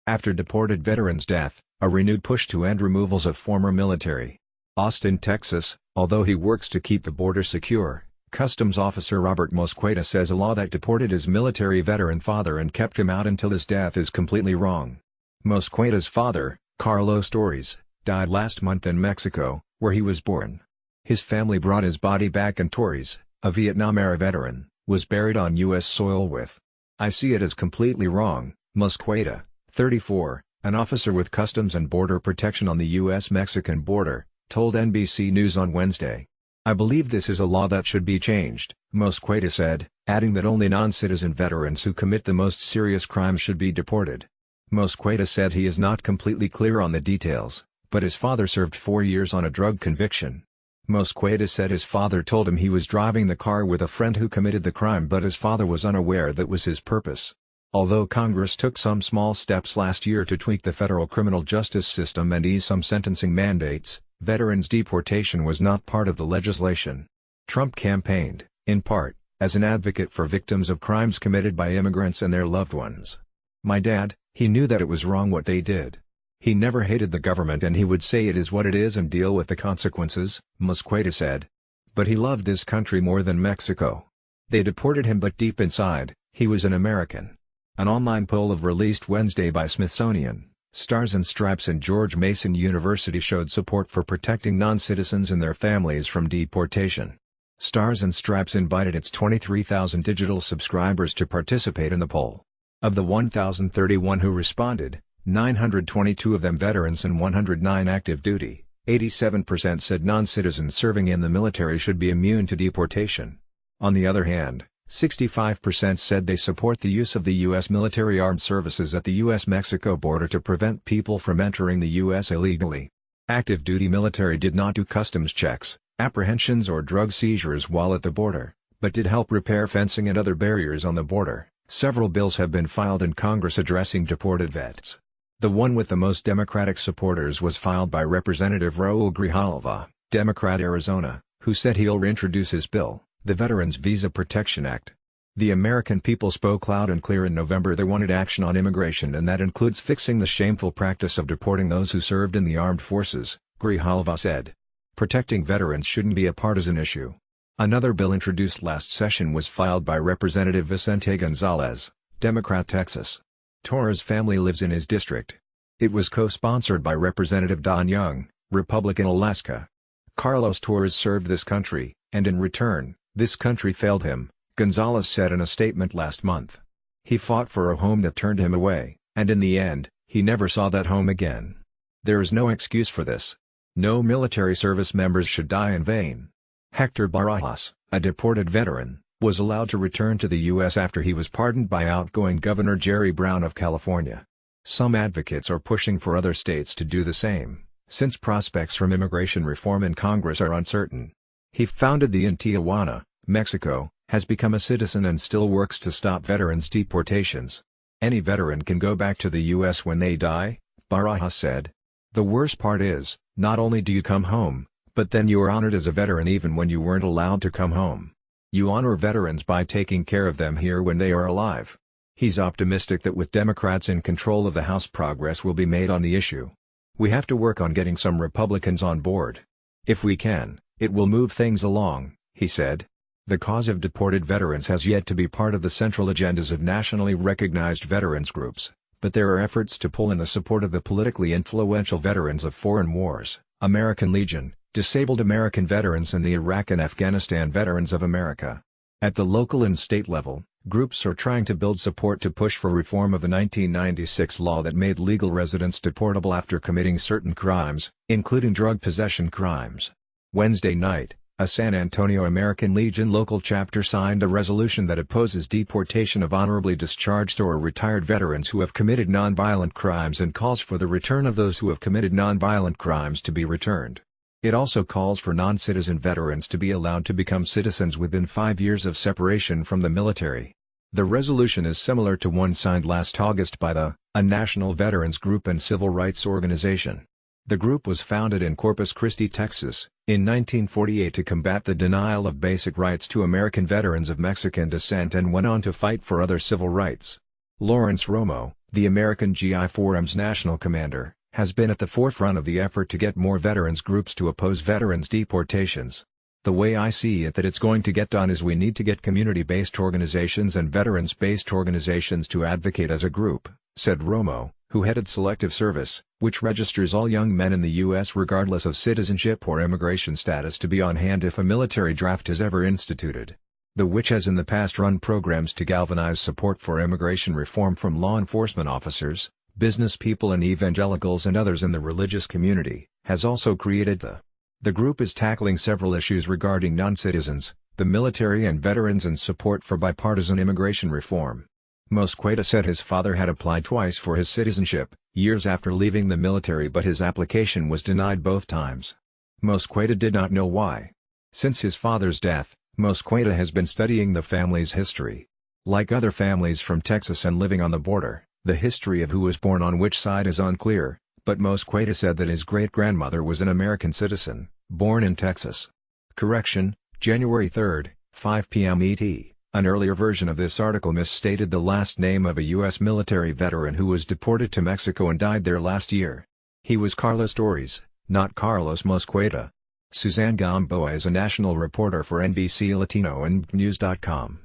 After deported veterans' death, a renewed push to end removals of former military. Austin, Texas, although he works to keep the border secure, Customs Officer Robert Mosqueda says a law that deported his military veteran father and kept him out until his death is completely wrong. Mosqueda's father, Carlos Torres, died last month in Mexico, where he was born. His family brought his body back and Torres, a Vietnam-era veteran, was buried on U.S. soil with. "I see it as completely wrong," Mosqueda, 34, an officer with Customs and Border Protection on the U.S.-Mexican border, told NBC News on Wednesday. "I believe this is a law that should be changed," Mosqueda said, adding that only non-citizen veterans who commit the most serious crimes should be deported. Mosqueda said he is not completely clear on the details, but his father served 4 years on a drug conviction. Mosqueda said his father told him he was driving the car with a friend who committed the crime, but his father was unaware that was his purpose. Although Congress took some small steps last year to tweak the federal criminal justice system and ease some sentencing mandates, veterans' deportation was not part of the legislation. Trump campaigned, in part, as an advocate for victims of crimes committed by immigrants and their loved ones. "My dad, he knew that it was wrong what they did. He never hated the government and he would say it is what it is and deal with the consequences," Mosqueda said. "But he loved this country more than Mexico. They deported him, but deep inside, he was an American." An online poll released Wednesday by Smithsonian, Stars and Stripes and George Mason University showed support for protecting non-citizens and their families from deportation. Stars and Stripes invited its 23,000 digital subscribers to participate in the poll. Of the 1,031 who responded, 922 of them veterans and 109 active duty, 87% said non-citizens serving in the military should be immune to deportation. On the other hand, 65% said they support the use of the U.S. military armed services at the U.S.-Mexico border to prevent people from entering the U.S. illegally. Active duty military did not do customs checks, apprehensions or drug seizures while at the border, but did help repair fencing and other barriers on the border. Several bills have been filed in Congress addressing deported vets. The one with the most Democratic supporters was filed by Representative Raul Grijalva, Democrat Arizona, who said he'll reintroduce his bill, the Veterans Visa Protection Act. The American people spoke loud and clear in November they wanted action on immigration, and that includes fixing the shameful practice of deporting those who served in the armed forces, Grijalva said. Protecting veterans shouldn't be a partisan issue. Another bill introduced last session was filed by Representative Vicente Gonzalez, Democrat, Texas. Torres' family lives in his district. It was co-sponsored by Representative Don Young, Republican, Alaska. Carlos Torres served this country, and in return, this country failed him, Gonzalez said in a statement last month. He fought for a home that turned him away, and in the end, he never saw that home again. There is no excuse for this. No military service members should die in vain. Hector Barajas, a deported veteran, was allowed to return to the U.S. after he was pardoned by outgoing Governor Jerry Brown of California. Some advocates are pushing for other states to do the same, since prospects from immigration reform in Congress are uncertain. He founded the in Tijuana, Mexico, has become a citizen and still works to stop veterans' deportations. "Any veteran can go back to the U.S. when they die," Barajas said. "The worst part is, not only do you come home, but then you are honored as a veteran even when you weren't allowed to come home. You honor veterans by taking care of them here when they are alive." He's optimistic that with Democrats in control of the House, progress will be made on the issue. "We have to work on getting some Republicans on board. If we can, it will move things along," he said. The cause of deported veterans has yet to be part of the central agendas of nationally recognized veterans groups, but there are efforts to pull in the support of the politically influential veterans of foreign wars, American Legion, disabled American veterans and the Iraq and Afghanistan Veterans of America. At the local and state level, groups are trying to build support to push for reform of the 1996 law that made legal residents deportable after committing certain crimes, including drug possession crimes. Wednesday night, a San Antonio American Legion local chapter signed a resolution that opposes deportation of honorably discharged or retired veterans who have committed nonviolent crimes and calls for the return of those who have committed nonviolent crimes to be returned. It also calls for non-citizen veterans to be allowed to become citizens within 5 years of separation from the military. The resolution is similar to one signed last August by a national veterans group and civil rights organization. The group was founded in Corpus Christi, Texas, in 1948 to combat the denial of basic rights to American veterans of Mexican descent and went on to fight for other civil rights. Lawrence Romo, the American GI Forum's national commander, has been at the forefront of the effort to get more veterans groups to oppose veterans' deportations. "The way I see it that it's going to get done is we need to get community-based organizations and veterans-based organizations to advocate as a group," said Romo, who headed Selective Service, which registers all young men in the U.S. regardless of citizenship or immigration status to be on hand if a military draft is ever instituted. The which has in the past run programs to galvanize support for immigration reform from law enforcement officers, business people and evangelicals and others in the religious community, has also created The group is tackling several issues regarding non-citizens, the military and veterans and support for bipartisan immigration reform. Mosqueda said his father had applied twice for his citizenship, years after leaving the military, but his application was denied both times. Mosqueda did not know why. Since his father's death, Mosqueda has been studying the family's history. Like other families from Texas and living on the border, the history of who was born on which side is unclear, but Mosqueda said that his great-grandmother was an American citizen, born in Texas. Correction, January 3, 5 p.m. ET. An earlier version of this article misstated the last name of a U.S. military veteran who was deported to Mexico and died there last year. He was Carlos Torres, not Carlos Mosqueda. Suzanne Gamboa is a national reporter for NBC Latino and News.com.